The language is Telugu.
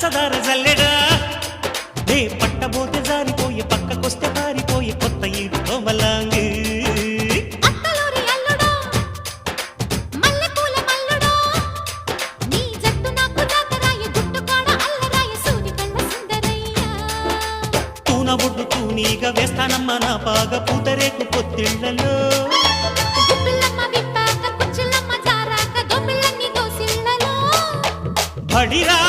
పంచదార జల్లెడా నే పట్టబోతే జారిపోయే పక్కకొస్తే పారిపోయే కొత్త ఈడు కోమలాంగి ఒడ్డు తూనీగా వేస్తానమ్మ నా పాగ పూతరేకు పొత్తిళ్లలో బడిరా